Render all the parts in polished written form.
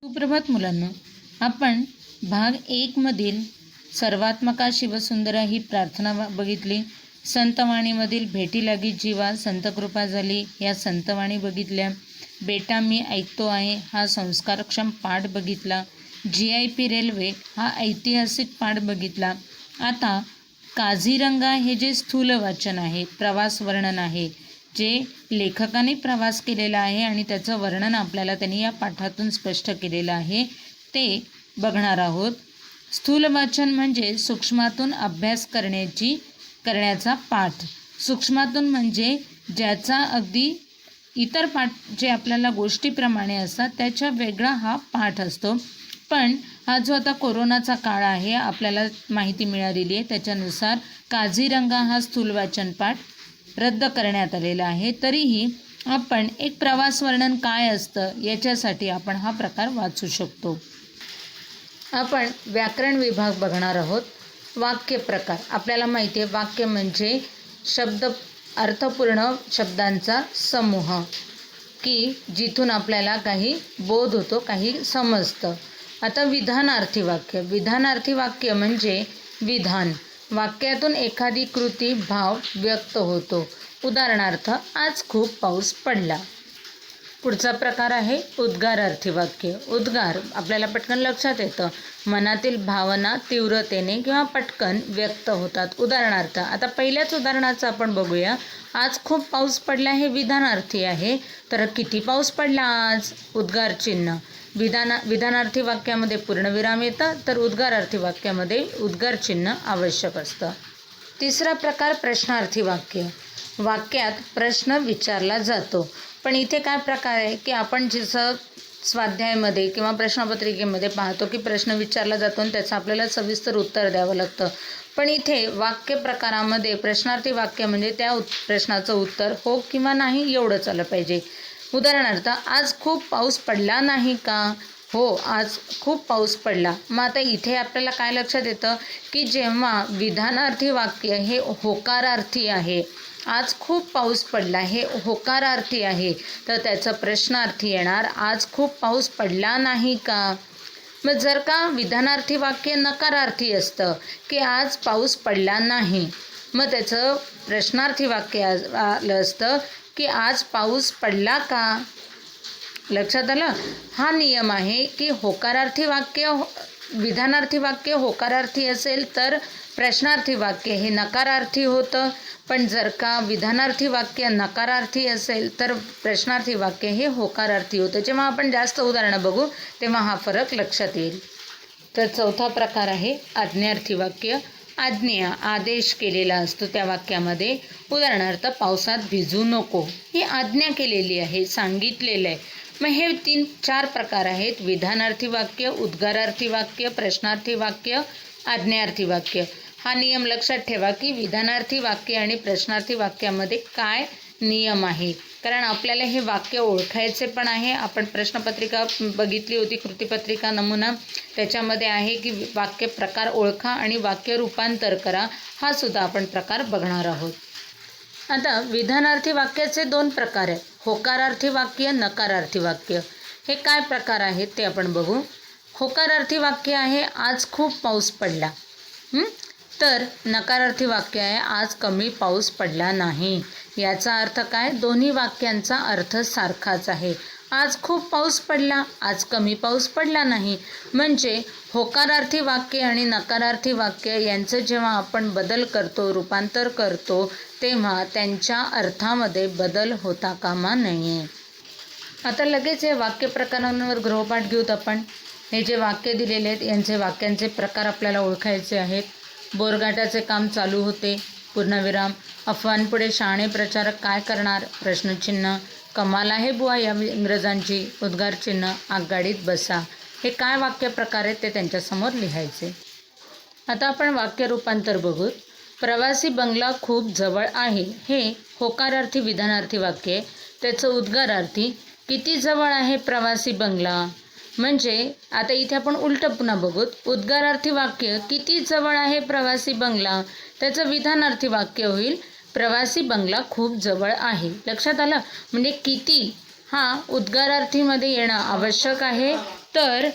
सुप्रभात मुलांनो, आपण भाग 1 मधील सर्वात्मका शिवसुंदरा ही प्रार्थना बघितली. संतवाणीमधील भेटी लागी जीवा संतकृपा झाली या संतवाणी बघितल्या. बेटा मी ऐकतो आहे हा संस्कारक्षम पाठ बघितला. GIP रेल्वे हा ऐतिहासिक पाठ बघितला. आता काझीरंगा हे जे स्थूल वाचन आहे, प्रवास वर्णन आहे, जे लेखकाने प्रवास केलेला आहे आणि त्याचं वर्णन आपल्याला त्यांनी या पाठातून स्पष्ट केलेलं आहे ते बघणार आहोत. स्थूल वाचन म्हणजे सूक्ष्मातून अभ्यास करण्याचा पाठ. सूक्ष्मातून म्हणजे ज्याचा अगदी इतर पाठ जे आपल्याला गोष्टीप्रमाणे असतात त्याच्या वेगळा हा पाठ असतो. पण हा जो आता कोरोनाचा काळ आहे, आपल्याला माहिती मिळालेली आहे त्याच्यानुसार काझीरंगा हा स्थूल वाचन पाठ रद्द करण्यात आलेला आहे. तरीही आपण एक प्रवास वर्णन काय असतं याच्यासाठी आपण हा प्रकार वाचू शकतो. आपण व्याकरण विभाग बघणार आहोत. वाक्य प्रकार आपल्याला माहिती आहे, वाक्य म्हणजे अर्थपूर्ण शब्दांचा समूह की जिथून आपल्याला काही बोध होतो, काही समजतं. आता विधानार्थी वाक्य म्हणजे विधान. वाक्यातून एखादी कृती भाव व्यक्त होतो. उदाहरणार्थ आज खूप पाऊस पडला. पुढचा प्रकार आहे उद्गारार्थी वाक्य. उद्गार आपल्याला पटकन लक्षात येतं, मनातील भावना तीव्रतेने किंवा पटकन व्यक्त होतात. उदाहरणार्थ आता पहिल्याच उदाहरणाचं आपण बघूया. आज खूप पाऊस पडला हे विधानार्थी आहे, तर किती पाऊस पडला आज उद्गार चिन्ह. विधानार्थी वाक्यामध्ये पूर्णविराम येतं, तर उद्गारार्थी वाक्यामध्ये उद्गार चिन्ह आवश्यक असतं. तिसरा प्रकार प्रश्नार्थी वाक्य. वाक्यात प्रश्न विचारला जातो. पण इथे काय प्रकार आहे की आपण जसं स्वाध्यायामध्ये किंवा प्रश्नपत्रिकेमध्ये पाहतो की प्रश्न विचारला जातो आणि त्याचं आपल्याला सविस्तर उत्तर द्यावं लागतं. पण इथे वाक्य प्रकारामध्ये प्रश्नार्थी वाक्य म्हणजे त्या प्रश्नाचं उत्तर हो किंवा नाही एवढंच आलं पाहिजे. उदाहरणार्थ आज खूप पाऊस पडला नाही का? हो, आज खूप पाऊस पडला. मग आता इथे आपल्याला काय लक्षात येतं की जेव्हा विधानार्थी वाक्य हे होकारार्थी आहे, आज खूप पाऊस पडला हे होकारार्थी आहे, तर त्याचं प्रश्नार्थी येणार आज खूप पाऊस पडला नाही का? मग जर का विधानार्थी वाक्य नकारार्थी असतं की आज पाऊस पडला नाही, मग त्याचं प्रश्नार्थी वाक्य आलं असतं की आज पाऊस पडला का? लक्षात आलं? हा नियम आहे की विधानार्थी वाक्य होकारार्थी असेल तर प्रश्नार्थी वाक्य हे नकारार्थी होतं. पण जर का विधानार्थी वाक्य नकारार्थी असेल तर प्रश्नार्थी वाक्य हे होकारार्थी होतं. जेव्हा आपण जास्त उदाहरणं बघू तेव्हा हा फरक लक्षात येईल. तर चौथा प्रकार आहे आज्ञार्थी वाक्य. आज्ञा आदेश केलेला असतो त्या वाक्यामध्ये. उदाहरणार्थ पावसात भिजू नको ही आज्ञा केलेली आहे, सांगितलेलं आहे. मग हे 3-4 प्रकार आहेत: विधानार्थी वाक्य, उद्गारार्थी वाक्य, प्रश्नार्थी वाक्य, आज्ञार्थी वाक्य. हा नियम लक्षात ठेवा की विधानार्थी वाक्य आणि प्रश्नार्थी वाक्यामध्ये काय नियम आहे, कारण आपल्याला हे वाक्य ओळखायचे पण आहे. आपण प्रश्नपत्रिका बघितली होती, कृतीपत्रिका नमुना, त्याच्यामध्ये आहे की वाक्य प्रकार ओळखा आणि वाक्य रूपांतर करा. हा सुद्धा आपण प्रकार बघणार आहोत. आता विधानार्थी वाक्याचे 2 प्रकार आहेत: होकारार्थी वाक्य, नकारार्थी वाक्य. हे काय प्रकार आहेत ते आपण बघू. होकारार्थी वाक्य आहे आज खूप पाऊस पडला, तर नकारार्थी वाक्य आहे आज कमी पाऊस पडला नाही. याचा अर्थ काय? दोन्ही वाक्यांचा अर्थ सारखाच आहे. आज खूप पाऊस पडला, आज कमी पाऊस पडला नाही. म्हणजे होकारार्थी वाक्य आणि नकारार्थी वाक्य यांचं जेव्हा आपण बदल करतो, रूपांतर करतो, तेव्हा त्यांच्या अर्थामध्ये बदल होता कामा नये. आता लगेच हे वाक्य प्रकारांवर गृहपाठ घेऊत आपण. हे जे वाक्य दिलेले आहेत यांचे वाक्यांचे प्रकार आपल्याला ओळखायचे आहेत. बोरघाटाचे काम चालू होते, पूर्णविराम. अफवांपुढे शहाणे प्रचारक काय करणार? प्रश्नचिन्ह. कमाल आहे बुवा या इंग्रजांची, उद्गार चिन्ह. आगगाडीत बसा. हे काय वाक्य प्रकार आहेत ते त्यांच्यासमोर लिहायचे. आता आपण वाक्य रूपांतर बघू. प्रवासी बंगला खूप जवळ आहे हे होकारार्थी विधानार्थी वाक्य आहे. त्याचं उद्गारार्थी किती जवळ आहे प्रवासी बंगला. म्हणजे आता इथे आपण उलटं पुन्हा बघूत. उद्गारार्थी वाक्य किती जवळ आहे प्रवासी बंगला, त्याचं विधानार्थी वाक्य होईल प्रवासी बंगला खूप जवळ आहे. लक्षात आलं? म्हणजे किती हा उद्गारार्थीमध्ये येणं आवश्यक आहे. तर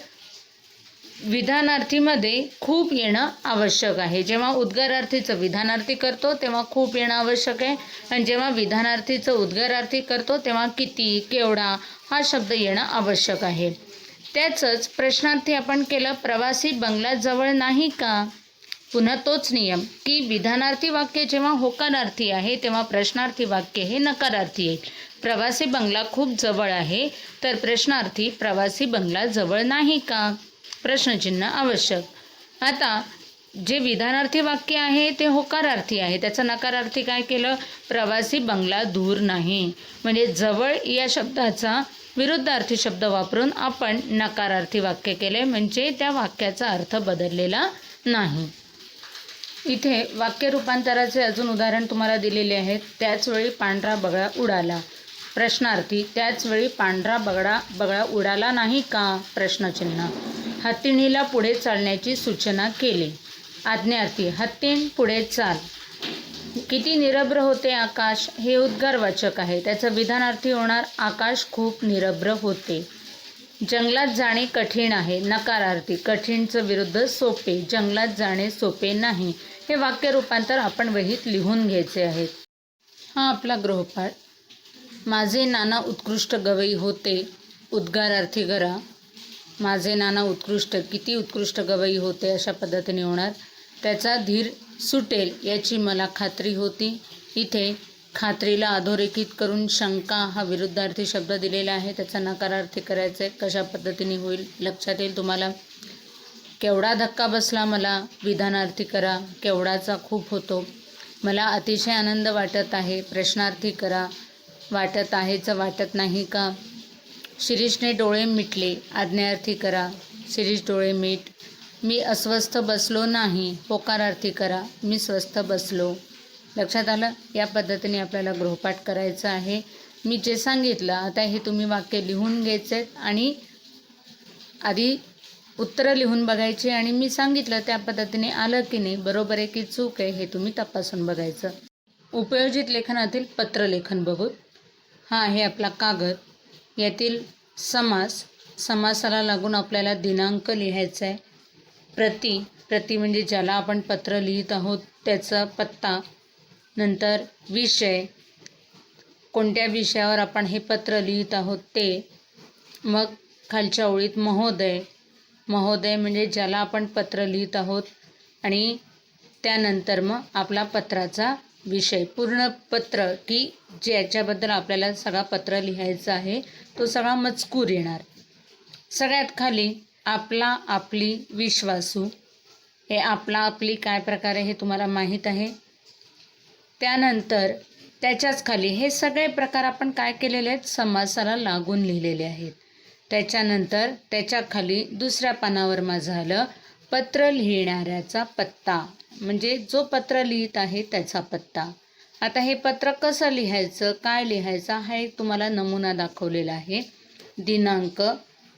विधानार्थीमध्ये खूप येणं आवश्यक आहे. जेव्हा उद्गारार्थीचं विधानार्थी करतो तेव्हा खूप येणं आवश्यक आहे, आणि जेव्हा विधानार्थीचं उद्गारार्थी करतो तेव्हा किती, केवढा हा शब्द येणं आवश्यक आहे. त्याचंच प्रश्नार्थी आपण केलं, प्रवासी बंगला जवळ नाही का. पुन्हा तोच नियम की विधानार्थी वाक्य जेव्हा होकारार्थी आहे तेव्हा प्रश्नार्थी वाक्य हे नकारार्थी येईल. प्रवासी बंगला खूप जवळ आहे तर प्रश्नार्थी प्रवासी बंगला जवळ नाही का, प्रश्नचिन्ह आवश्यक. आता जे विधानार्थी वाक्य आहे ते होकारार्थी आहे, त्याचं नकारार्थी काय केलं, प्रवासी बंगला दूर नाही. म्हणजे जवळ या शब्दाचा विरुद्धार्थी शब्द वापरून आपण नकारार्थी वाक्य केले, म्हणजे त्या वाक्याचा अर्थ बदललेला नाही. इथे वाक्य रूपांतराचे अजून उदाहरण तुम्हाला दिलेले आहेत. त्याचवेळी पांढरा बगळा उडाला. प्रश्नार्थी, त्याचवेळी पांढरा बगळा उडाला नाही का, प्रश्नचिन्ह. हत्तीणीला पुढे चालण्याची सूचना केली. आज्ञार्थी, हत्तीण पुढे चाल. किती निरभ्र होते आकाश, हे उद्गारवाचक आहे, त्याचं विधानार्थी होणार आकाश खूप निरभ्र होते. जंगलात जाणे कठीण आहे, नकारार्थी. कठीणचं विरुद्ध सोपे, जंगलात जाणे सोपे नाही. हे वाक्य रूपांतर आपण वहीत लिहून घ्यायचे आहेत. हा आपला गृहपाठ. माझे नाना उत्कृष्ट गवई होते, उद्गारार्थी करा. माझे नाना उत्कृष्ट, किती उत्कृष्ट गवई होते अशा पद्धतीने होणार. त्याचा धीर सुटेल याची मला खात्री होती. इथे खात्रीला अधोरेखित करून शंका हा विरुद्धार्थी शब्द दिलेला आहे, त्याचा नकारार्थी करायचा आहे. कशा पद्धतीने होईल लक्षात येईल तुम्हाला. केवढा धक्का बसला मला, विधानार्थी करा. केवढाचा खूप होतो. मला अतिशय आनंद वाटत आहे, प्रश्नार्थी करा. वाटत आहेचं वाटत नाही का. शिरीषने डोळे मिटले, आज्ञार्थी करा. शिरीष डोळे मीट. मी अस्वस्थ बसलो नाही, होकारार्थी करा. मी स्वस्थ बसलो. लक्षात आलं. या पद्धतीने आपल्याला गृहपाठ करायचा आहे. मी जे सांगितलं आता हे तुम्ही वाक्य लिहून घ्यायचे आणि आधी उत्तरं लिहून बघायची, आणि मी सांगितलं त्या पद्धतीने आलं की नाही, बरोबर आहे की चूक आहे हे तुम्ही तपासून बघायचं. उपयोजित लेखनातील पत्रलेखन बघू. हा आहे आपला कागद. यातील समास, समासाला लागून आपल्याला दिनांक लिहायचा आहे. प्रति म्हणजे ज्याला आपण पत्र लिहित आहोत त्याचा पत्ता. नंतर विषय, कोणत्या विषयावर आपण हे पत्र लिहित आहोत ते. मग खालच्या ओळीत महोदय. महोदय म्हणजे ज्याला आपण पत्र लिहित आहोत, आणि त्यानंतर मग आपला पत्राचा विषय, पूर्ण पत्र की ज्याच्याबद्दल आपल्याला सगळा पत्र लिहायचा आहे तो सगळा मजकूर येणार. सगळ्यात खाली आपला आपली विश्वासू. हे आपला आपली काय प्रकार आहे हे तुम्हाला माहीत आहे. त्यानंतर त्याच्याच खाली हे सगळे प्रकार आपण काय केलेले आहेत, समासाला लागून लिहिलेले आहेत. त्याच्यानंतर त्याच्या खाली दुसऱ्या पानावर माझं आलं पत्र लिहिणाऱ्याचा पत्ता, म्हणजे जो पत्र लिहित आहे त्याचा पत्ता. आता हे पत्र कसं लिहायचं, काय लिहायचं हा एक तुम्हाला नमुना दाखवलेला आहे. दिनांक,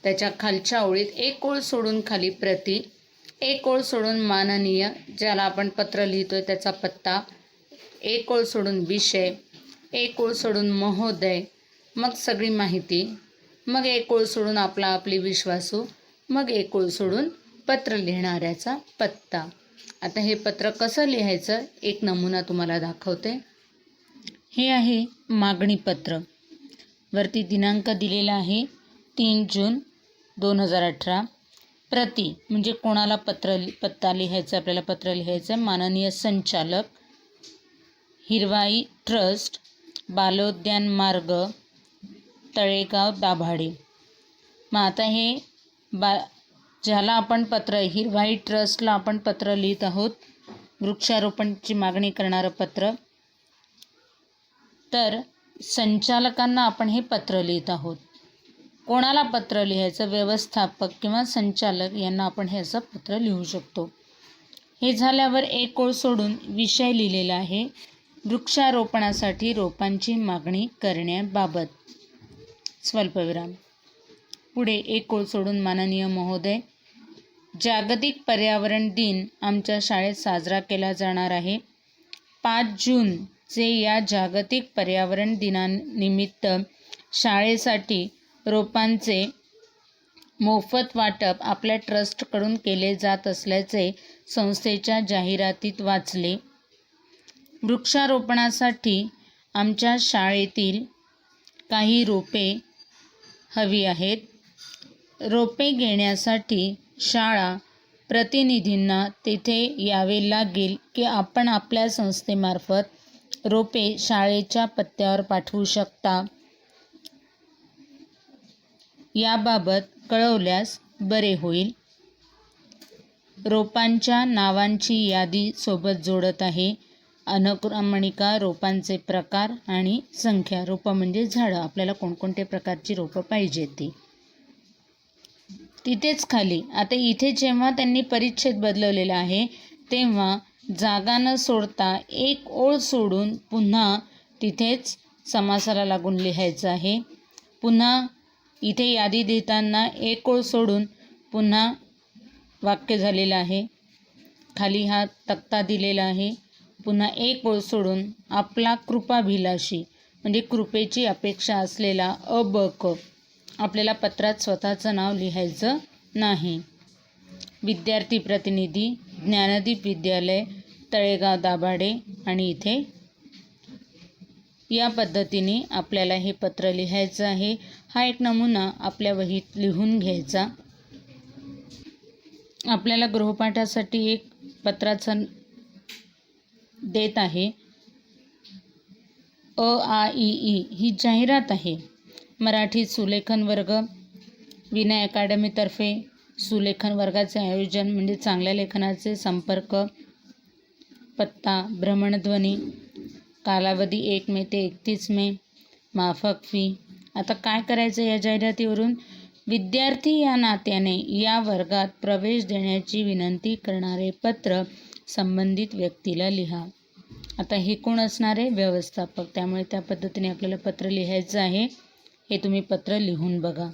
त्याच्या खालच्या ओळीत एक ओळ सोडून खाली प्रति, एक ओळ सोडून माननीय ज्याला आपण पत्र लिहितोय त्याचा पत्ता, एक ओळ सोडून विषय, एक ओळ सोडून महोदय, मग सगळी माहिती, मग एक ओळ सोडून आपला आपली विश्वासू, मग एक ओळ सोडून पत्र लिहिणाऱ्याचा पत्ता. आता हे पत्र कसं लिहायचं एक नमुना तुम्हाला दाखवते. हे आहे मागणी पत्र. वरती दिनांक दिलेला आहे 3 जून 2018. प्रति म्हणजे कोणाला पत्ता लिहायचं, आपल्याला पत्र लिहायचं. माननीय संचालक, हिरवाई ट्रस्ट, बालोद्यान मार्ग, तळेगाव दाभाडे. मग आता हे ज्याला आपण पत्र, हिरवाई ट्रस्टला आपण पत्र लिहित आहोत, वृक्षारोपणची मागणी करणारं पत्र. तर संचालकांना आपण हे पत्र लिहित आहोत. कोणाला पत्र लिहायचं, व्यवस्थापक किंवा संचालक यांना आपण हे असं पत्र लिहू शकतो. हे झाल्यावर एक ओळ सोडून विषय लिहिलेला आहे, वृक्षारोपणासाठी रोपांची मागणी करण्याबाबत, स्वल्पविराम. पुढे एक ओळ सोडून माननीय महोदय, जागतिक पर्यावरण दिन आमच्या शाळेत साजरा केला जाणार आहे. 5 जूनचे या जागतिक पर्यावरण दिनानिमित्त शाळेसाठी रोपांचे मोफत वाटप आपल्या ट्रस्टकडून केले जात असल्याचे संस्थेच्या जाहिरातीत वाचले. वृक्षारोपणासाठी आमच्या शाळेतील काही रोपे हवी आहेत. रोपे घेण्यासाठी शाळा प्रतिनिधींना तेथे यावे लागेल की आपण आपल्या संस्थेमार्फत रोपे शाळेच्या पत्त्यावर पाठवू शकता? याबाबत कळवल्यास बरे होईल. रोपांच्या नावांची यादी सोबत जोडत आहे. अनुक्रमणिका, रोपांचे प्रकार आणि संख्या. रोपं म्हणजे झाडं, आपल्याला कोणकोणत्या प्रकारची रोपं पाहिजेत ती. तिथेच खाली आता इथे जेव्हा त्यांनी परिच्छेद बदलवलेला आहे तेव्हा जागा न सोडता एक ओळ सोडून पुन्हा तिथेच समासाला लागून लिहायचं आहे. पुन्हा इथे यादी देताना एक ओळ सोडून पुन्हा वाक्य झालेलं आहे. खाली हा तक्ता दिलेला आहे. पुन्हा एक ओळ सोडून आपला कृपाभिलाषी म्हणजे कृपेची अपेक्षा असलेला अ ब क. आपल्याला पत्रात स्वतःचं नाव लिहायचं नाही. विद्यार्थी प्रतिनिधी, ज्ञानदीप विद्यालय, तळेगाव दाभाडे आणि इथे या पद्धतीने आपल्याला हे पत्र लिहायचं आहे. हा एक नमुना आपल्या वहीत लिहून घ्यायचा. आपल्याला गृहपाठासाठी एक पत्राचं देत आहे. अ आ इ ई ही जाहिरात आहे. मराठी सुलेखन वर्ग विनय अकॅडमीतर्फे सुलेखन वर्गाचे आयोजन म्हणजे चांगल्या लेखनाचे संपर्क. पत्ता भ्रमणध्वनी. कालावधी 1 मे ते 31 मे. माफक फी. आता काय करायचं या जाहिरातीवरून? विद्यार्थी या नात्याने या वर्गात प्रवेश देण्याची विनंती करणारे पत्र संबंधित व्यक्तीला लिहा. आता हे कोण असणार आहे? व्यवस्थापक. त्यामुळे त्या पद्धतीने आपल्याला पत्र लिहायचं आहे. हे तुम्ही पत्र लिहून बघा.